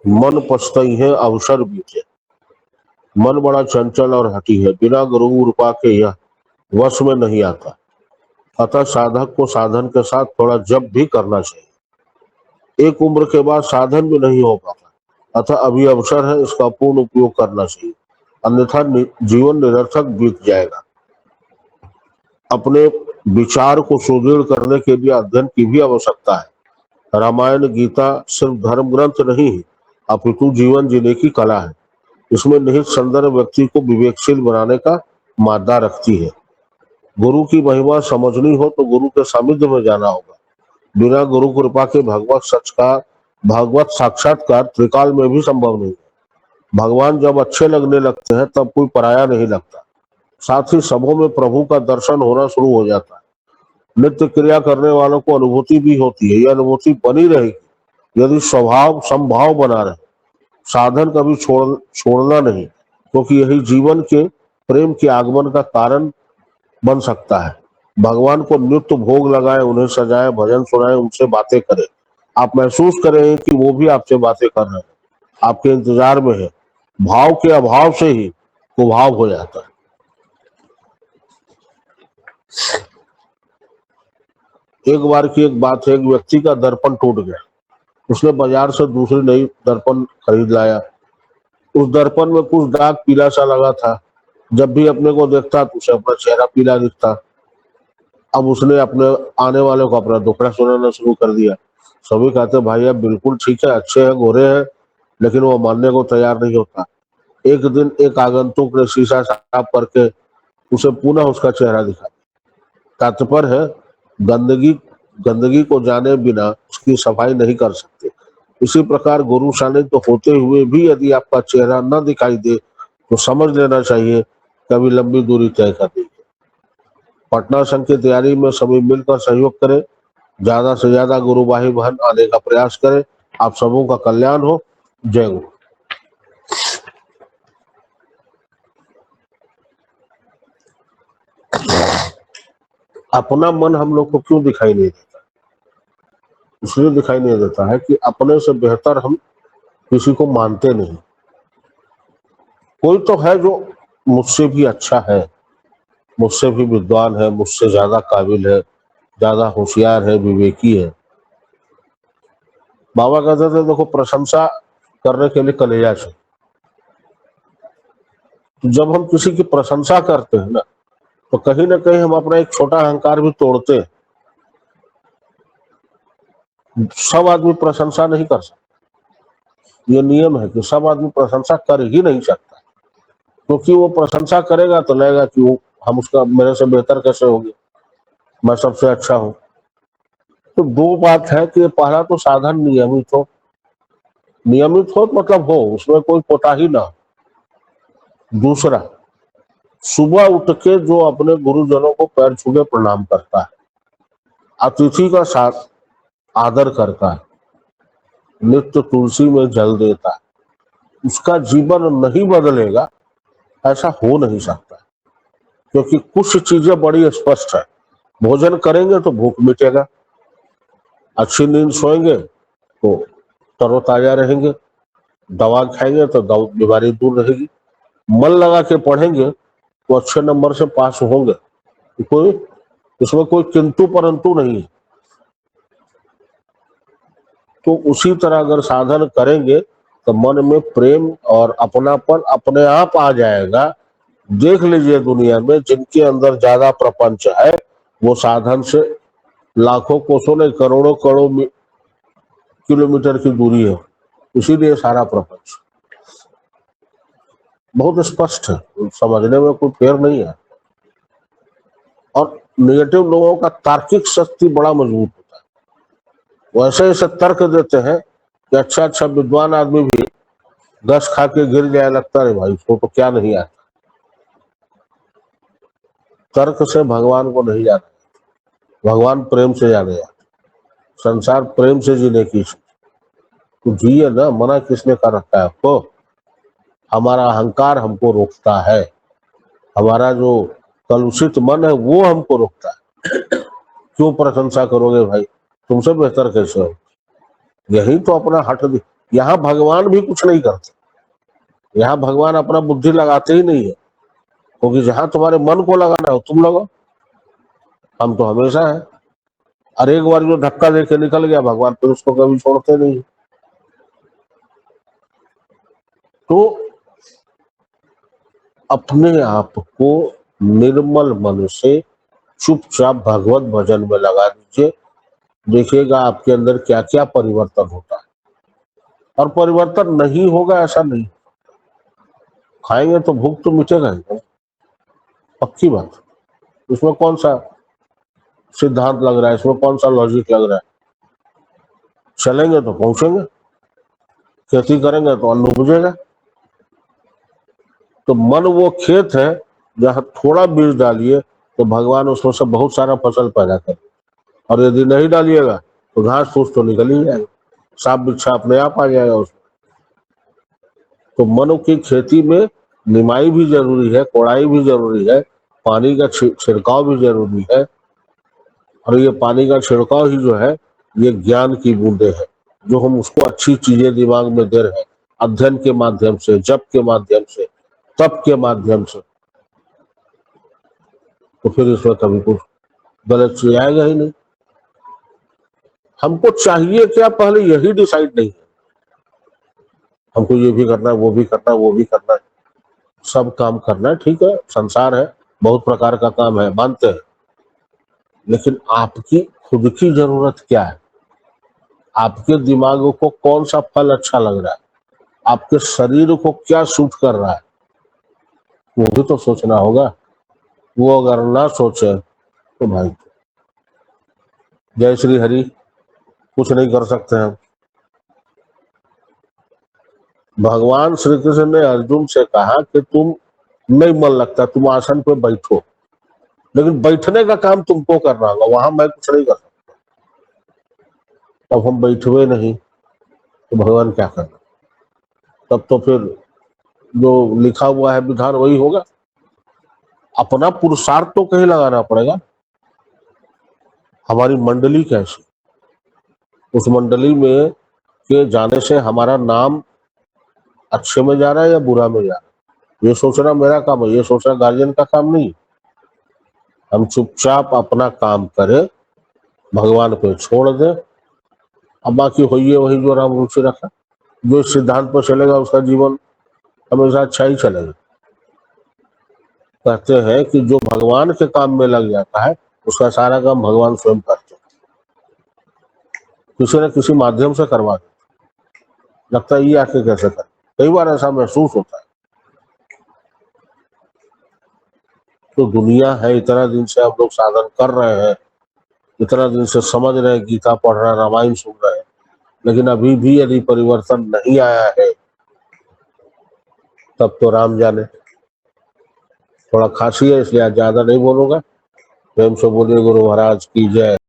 मन पछतई है अवसर बीते। मन बड़ा चंचल और हठी है, बिना गुरु कृपा के यह वश में नहीं आता। अतः साधक को साधन के साथ थोड़ा जप भी करना चाहिए। एक उम्र के बाद साधन भी नहीं हो पाता, अतः अभी अवसर है, इसका पूर्ण उपयोग करना चाहिए, अन्यथा जीवन निरर्थक बीत जाएगा। अपने विचार को सुदृढ़ करने के लिए अध्ययन की भी आवश्यकता है। रामायण गीता सिर्फ धर्म ग्रंथ नहीं है, अपितु जीवन जीने की कला है। इसमें निहित संदर्भ व्यक्ति को विवेकशील बनाने का मादा रखती है। गुरु की महिमा समझनी हो तो गुरु के सानिध्य में जाना होगा। बिना गुरु कृपा के भगवत साक्षात्कार त्रिकाल में भी संभव नहीं है। भगवान जब अच्छे लगने लगते हैं तब कोई पराया नहीं लगता। साथ ही सबों में प्रभु का दर्शन होना शुरू हो जाता है। नित्य क्रिया करने वालों को अनुभूति भी होती है। यह अनुभूति बनी रहेगी यदि स्वभाव संभाव बना रहे। साधन कभी छोड़ना नहीं, क्योंकि यही जीवन के प्रेम के आगमन का कारण बन सकता है। भगवान को नित्य भोग लगाए, उन्हें सजाए, भजन सुनाए, उनसे बातें करें। आप महसूस करें कि वो भी आपसे बातें कर रहे हैं, आपके इंतजार में है। भाव के अभाव से ही कुभाव हो जाता है। एक बार की एक बात है, एक व्यक्ति का दर्पण टूट गया। उसने बाजार से दूसरी नई दर्पण खरीद लाया। उस दर्पण में कुछ दाग पीला सा लगा था। जब भी अपने को देखता तो उसे अपना चेहरा पीला दिखता। अब उसने अपने आने वाले को अपना दुखड़ा सुनाना शुरू कर दिया। सभी कहते भाई अब बिल्कुल ठीक है, अच्छे हैं, गोरे हैं, लेकिन वो मानने को तैयार नहीं होता। एक दिन एक आगंतुक ने शीशा साफ करके उसे पुनः उसका चेहरा दिखा। तात्पर्य है, गंदगी गंदगी को जाने बिना उसकी सफाई नहीं कर सकते। इसी प्रकार गुरु सानिध्य होते हुए भी यदि आपका चेहरा न दिखाई दे तो समझ लेना चाहिए कभी लंबी दूरी तय कर दी। पटना संघ की तैयारी में सभी मिलकर सहयोग करें। ज्यादा से ज्यादा गुरु भाई बहन आने का प्रयास करें। आप सबों का कल्याण हो। जय गुरु। अपना मन हम लोग को क्यों दिखाई नहीं देता? इसलिए दिखाई नहीं देता है कि अपने से बेहतर हम किसी को मानते नहीं। कोई तो है जो मुझसे भी अच्छा है, मुझसे भी विद्वान है, मुझसे ज्यादा काबिल है, ज्यादा होशियार है, विवेकी है। बाबा कहते थे देखो, प्रशंसा करने के लिए कलेजा चाहिए। तो जब हम किसी की प्रशंसा करते हैं ना, तो कहीं ना कहीं हम अपना एक छोटा अहंकार भी तोड़ते हैं। सब आदमी प्रशंसा नहीं कर सकता। ये नियम है कि सब आदमी प्रशंसा कर ही नहीं सकता, क्योंकि वो प्रशंसा करेगा तो लगेगा कि वो हम उसका मेरे से बेहतर कैसे होगी, मैं सबसे अच्छा हूं। तो दो बात है कि पहला तो साधन नियमित हो। नियमित हो मतलब हो, उसमें कोई कोताही ना हो। दूसरा, सुबह उठ के जो अपने गुरुजनों को पैर छू के प्रणाम करता है, अतिथि का साथ आदर करता है, नित्य तुलसी में जल देता है, उसका जीवन नहीं बदलेगा ऐसा हो नहीं सकता। क्योंकि कुछ चीजें बड़ी स्पष्ट है। भोजन करेंगे तो भूख मिटेगा, अच्छी नींद सोएंगे तो तरोताजा रहेंगे, दवा खाएंगे तो बीमारी दूर रहेगी, मन लगा के पढ़ेंगे तो अच्छे नंबर से पास होंगे। कोई इसमें कोई किंतु परंतु नहीं है। तो उसी तरह अगर साधन करेंगे तो मन में प्रेम और अपनापन अपने आप आ जाएगा। देख लीजिए दुनिया में जिनके अंदर ज्यादा प्रपंच है वो साधन से लाखों कोसों नहीं करोड़ों करोड़ किलोमीटर की दूरी है। इसीलिए सारा प्रपंच बहुत स्पष्ट है, समझने में कोई फेर नहीं है। और निगेटिव लोगों का तार्किक शक्ति बड़ा मजबूत होता है। वैसे ऐसे तर्क देते हैं कि अच्छा अच्छा विद्वान आदमी भी 10 खा के गिर जाए, लगता है भाई उसको तो क्या नहीं आता। तर्क से भगवान को नहीं जाना, भगवान प्रेम से जाने जाते। संसार प्रेम से जीने की, तो जिए ना, मना किसने कर रखा है आपको? हमारा अहंकार हमको रोकता है, हमारा जो कलुषित मन है वो हमको रोकता है। क्यों प्रशंसा करोगे भाई, तुमसे बेहतर कैसे हो? यही तो अपना हट यहाँ भगवान भी कुछ नहीं करते, यहाँ भगवान अपना बुद्धि लगाते ही नहीं है, क्योंकि जहां तुम्हारे मन को लगाना हो तुम लगाओ, हम तो हमेशा है। और एक बार जो धक्का देके निकल गया भगवान फिर उसको कभी छोड़ते नहीं। तो अपने आप को निर्मल मन से चुपचाप भगवत भजन में लगा दीजिए, देखिएगा आपके अंदर क्या क्या परिवर्तन होता है। और परिवर्तन नहीं होगा ऐसा नहीं, खाएंगे तो भूख तो मिटेगा ही, पक्की बात। इसमें कौन सा सिद्धांत लग रहा है, इसमें कौन सा लॉजिक लग रहा है। चलेंगे तो पहुंचेंगे, खेती करेंगे तो अन्न उपजेगा। तो मन वो खेत है जहां थोड़ा बीज डालिए तो भगवान उसमें से बहुत सारा फसल पैदा करे, और यदि नहीं डालिएगा तो घास फूस तो निकल ही जाएगा, सांप बिच्छा अपने आप आ जाएगा उसमें। तो मन की खेती में निमाई भी जरूरी है, कोड़ाई भी जरूरी है, पानी का छिड़काव भी जरूरी है। और ये पानी का छिड़काव ही जो है ये ज्ञान की बूंदे है, जो हम उसको अच्छी चीजें दिमाग में दे रहे हैं, अध्ययन के माध्यम से, जप के माध्यम से, तप के माध्यम से। तो फिर इसमें कभी कुछ गलत चीज आएगा ही नहीं। हमको चाहिए क्या पहले यही डिसाइड नहीं है। हमको ये भी करना है, वो भी करना है, वो भी करना है, सब काम करना है, ठीक है, संसार है, बहुत प्रकार का काम है, मानते हैं। लेकिन आपकी खुद की जरूरत क्या है, आपके दिमाग को कौन सा फल अच्छा लग रहा है, आपके शरीर को क्या सूट कर रहा है, वो भी तो सोचना होगा। वो अगर ना सोचे तो भाई जय श्री हरि, कुछ नहीं कर सकते हैं। भगवान श्री कृष्ण ने अर्जुन से कहा कि तुम नहीं मन लगता, तुम आसन पे बैठो, लेकिन बैठने का काम तुमको करना होगा, वहां मैं कुछ नहीं कर सकता। तब हम बैठवे नहीं तो भगवान क्या करना। तब तो फिर जो लिखा हुआ है विधान वही होगा। अपना पुरुषार्थ तो कहीं लगाना पड़ेगा। हमारी मंडली कैसी, उस मंडली में के जाने से हमारा नाम अच्छे में जा रहा है या बुरा में जा रहा है, ये सोचना मेरा काम है, ये सोचना गार्जियन का काम नहीं। हम चुपचाप अपना काम करें, भगवान पे छोड़ दें, अब बाकी होइए वही जो राम रुचि रखा। जो इस सिद्धांत पर चलेगा उसका जीवन हमेशा अच्छा ही चलेगा। कहते हैं कि जो भगवान के काम में लग जाता है उसका सारा काम भगवान स्वयं करते हैं, किसी न किसी माध्यम से करवा देते। लगता है ये आके कैसे कर, कई बार ऐसा महसूस होता है। तो दुनिया है, इतना दिन से हम लोग साधन कर रहे हैं, इतना दिन से समझ रहे हैं, गीता पढ़ रहे हैं, रामायण सुन रहे हैं, लेकिन अभी भी यदि परिवर्तन नहीं आया है तब तो राम जाने। थोड़ा खांसी है इसलिए आज ज्यादा नहीं बोलूंगा। प्रेम से बोलिए गुरु महाराज की जय।